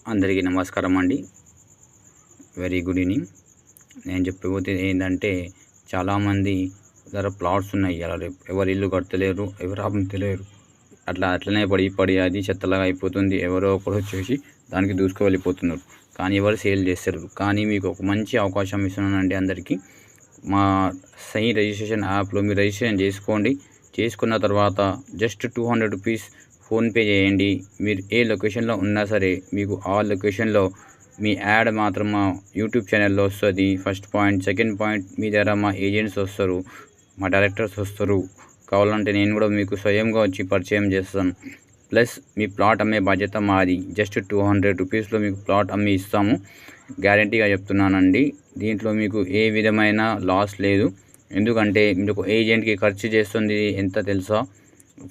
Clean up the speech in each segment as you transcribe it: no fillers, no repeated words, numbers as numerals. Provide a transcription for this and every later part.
అందరికీ నమస్కారం అండి. Very good evening. నేను చెప్పబోయేది ఏంటంటే, చాలామంది దగ్గర ప్లాట్స్ ఉన్నాయి. అలా ఎవరు ఇల్లు కడతలేరు, ఎవరు అమ్ముతలేరు. అట్లనే పడి అది చెత్తలాగా అయిపోతుంది. ఎవరో ఒకరు వచ్చేసి దానికి దూసుకు వెళ్ళిపోతున్నారు. కానీ ఎవరు సేల్ చేస్తారు. కానీ మీకు ఒక మంచి అవకాశం ఇస్తున్నానండి అందరికీ. మా సై రిజిస్ట్రేషన్ యాప్లో మీరు రిజిస్ట్రేషన్ చేసుకోండి. చేసుకున్న తర్వాత జస్ట్ 200 రూపీస్ ఫోన్పే చేయండి. మీరు ఏ లొకేషన్లో ఉన్నా సరే మీకు ఆ లొకేషన్లో మీ యాడ్ మాత్రం మా యూట్యూబ్ ఛానల్లో వస్తుంది. First point. సెకండ్ పాయింట్, మీ దగ్గర మా ఏజెంట్స్ వస్తారు, మా డైరెక్టర్స్ వస్తారు. కావాలంటే నేను కూడా మీకు స్వయంగా వచ్చి పరిచయం చేస్తాను. ప్లస్ మీ ప్లాట్ అమ్మే బాధ్యత మాది. జస్ట్ 200 రూపీస్లో మీకు ప్లాట్ అమ్మి ఇస్తాము. గ్యారంటీగా చెప్తున్నానండి. దీంట్లో మీకు ఏ విధమైన లాస్ లేదు. ఎందుకంటే మీకు ఏజెంట్కి ఖర్చు చేస్తుంది ఎంత తెలుసా?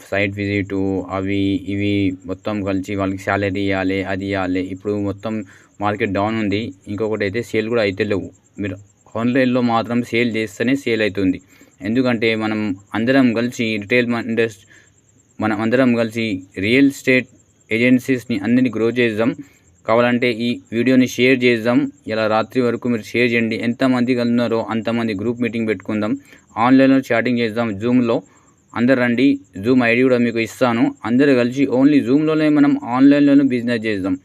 సైట్ విజిటు, అవి ఇవి మొత్తం కలిసి వాళ్ళకి శాలరీ ఇవ్వాలి, అది ఇవ్వాలి. ఇప్పుడు మొత్తం మార్కెట్ డౌన్ ఉంది. ఇంకొకటి అయితే సేల్ కూడా అయితే లేవు. మీరు ఆన్లైన్లో మాత్రం సేల్ చేస్తేనే సేల్ అవుతుంది. ఎందుకంటే మనం అందరం కలిసి మనం అందరం కలిసి రియల్ ఎస్టేట్ ఏజెన్సీస్ని అందరినీ గ్రో చేద్దాం. కావాలంటే ఈ వీడియోని షేర్ చేద్దాం. ఇలా రాత్రి వరకు మీరు షేర్ చేయండి. ఎంతమంది ఉన్నారో అంతమంది గ్రూప్ మీటింగ్ పెట్టుకుందాం. ఆన్లైన్లో చాటింగ్ చేద్దాం. జూమ్లో అందరు రండి. జూమ్ ఐడి కూడా మీకు ఇస్తాను. అందరూ కలిసి ఓన్లీ జూమ్లోనే మనం ఆన్లైన్లోనే బిజినెస్ చేద్దాం.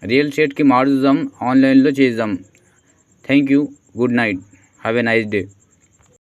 రియల్ ఎస్టేట్కి మారుద్దాం, ఆన్లైన్లో చేద్దాం. Thank you. Good night. Have a nice day.